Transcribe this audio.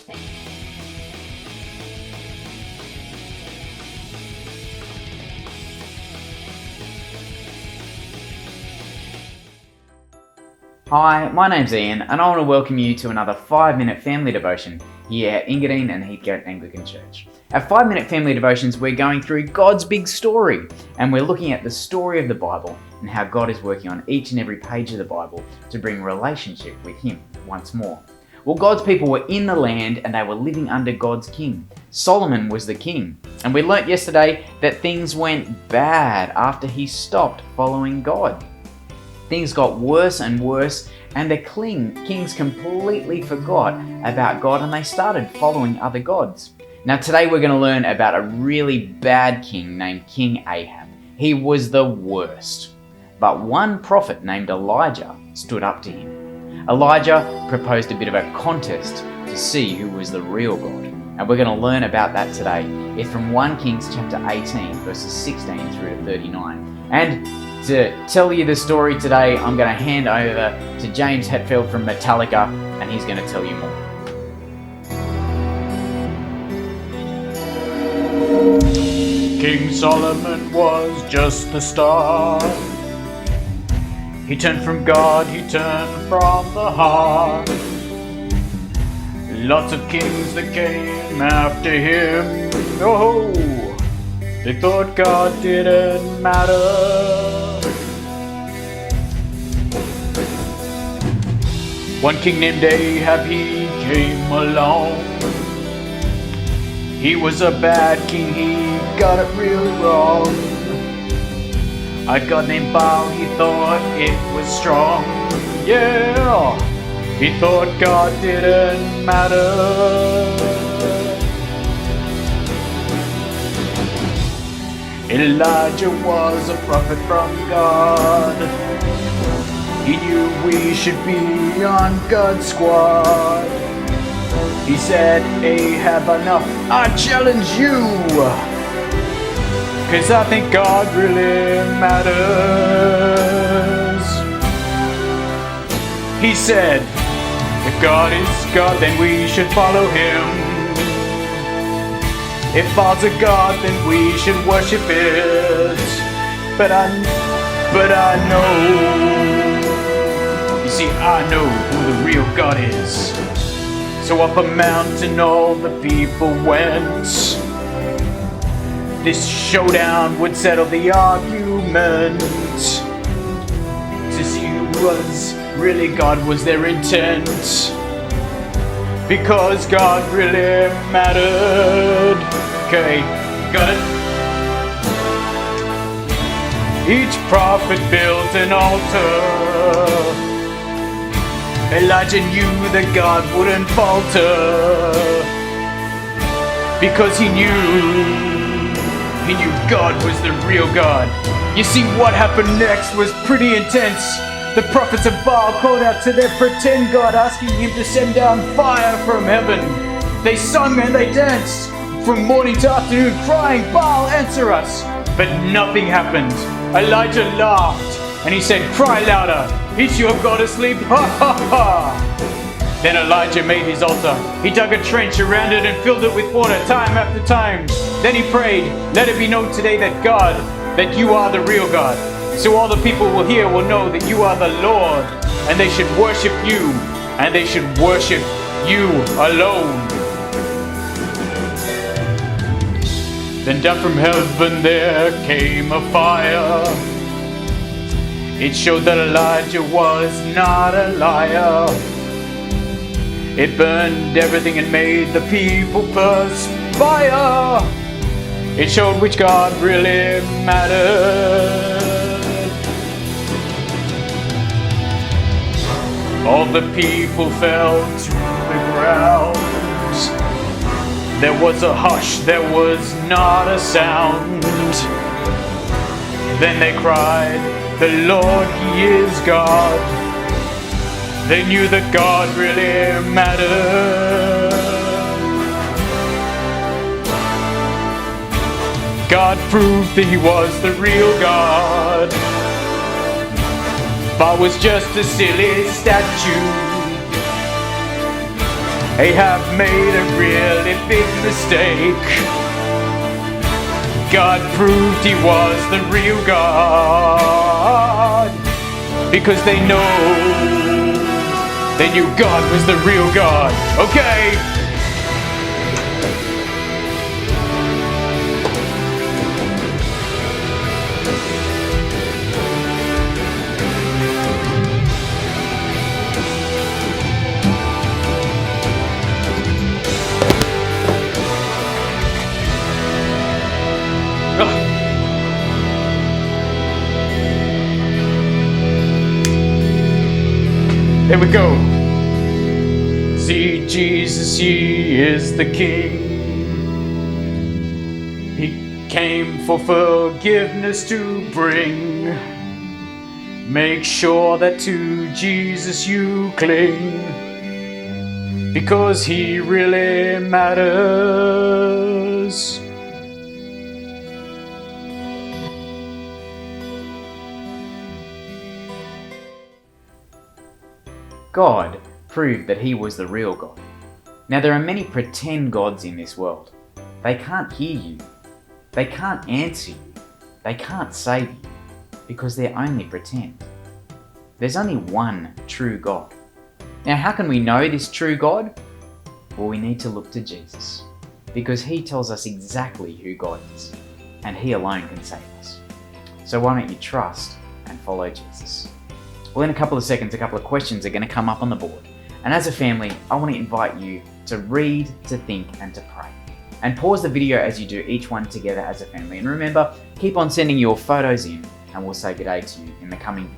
Hi, my name's Ian and I want to welcome you to another 5-minute family devotion here at Engadine and Heathcote Anglican Church. At 5-minute family devotions, we're going through God's big story and we're looking at the story of the Bible and how God is working on each and every page of the Bible to bring relationship with Him once more. Well, God's people were in the land and they were living under God's king. Solomon was the king. And we learnt yesterday that things went bad after he stopped following God. Things got worse and worse, and the kings completely forgot about God and they started following other gods. Now today we're going to learn about a really bad king named King Ahab. He was the worst. But one prophet named Elijah stood up to him. Elijah proposed a bit of a contest to see who was the real God. And we're going to learn about that today. It's from 1 Kings chapter 18, verses 16 through to 39. And to tell you the story today, I'm going to hand over to James Hetfield from Metallica, and he's going to tell you more. King Solomon was just the start. He turned from God, he turned from the heart. Lots of kings that came after him, oh, they thought God didn't matter. One king named Ahab, he came along. He was a bad king, he got it really wrong. A god named Baal, he thought it was strong. Yeah, he thought God didn't matter. Elijah was a prophet from God. He knew we should be on God's squad. He said, Ahab, enough, I challenge you. 'Cause I think God really matters. He said, if God is God, then we should follow Him. If Baal's a God, then we should worship it. But I know. You see, I know who the real God is. So up a mountain all the people went. This showdown would settle the argument. To see who was really God was their intent. Because God really mattered. Okay, got it? Each prophet built an altar. Elijah knew that God wouldn't falter. Because he knew God was the real God. You see, what happened next was pretty intense. The prophets of Baal called out to their pretend God, asking him to send down fire from heaven. They sung and they danced from morning to afternoon, crying, Baal, answer us. But nothing happened. Elijah laughed and he said, cry louder. Is your God asleep? Ha ha ha. Then Elijah made his altar. He dug a trench around it and filled it with water time after time. Then he prayed, let it be known today that you are the real God. So all the people will know that you are the Lord, and they should worship you, and they should worship you alone. Then down from heaven there came a fire. It showed that Elijah was not a liar. It burned everything and made the people perspire. It showed which God really mattered. All the people fell to the ground. There was a hush, there was not a sound. Then they cried, the Lord, He is God. They knew that God really mattered. God proved that He was the real God. Baal was just a silly statue. Ahab made a really big mistake. God proved he was the real God, because they knew God was the real God. Okay. There we go. See, Jesus, he is the King. He came for forgiveness to bring. Make sure that to Jesus you cling, because he really matters. God proved that he was the real God. Now, there are many pretend gods in this world. They can't hear you. They can't answer you. They can't save you, because they're only pretend. There's only one true God. Now, how can we know this true God? Well, we need to look to Jesus, because he tells us exactly who God is, and he alone can save us. So why don't you trust and follow Jesus? Well, in a couple of seconds, a couple of questions are going to come up on the board. And as a family, I want to invite you to read, to think, and to pray. And pause the video as you do each one together as a family. And remember, keep on sending your photos in, and we'll say good day to you in the coming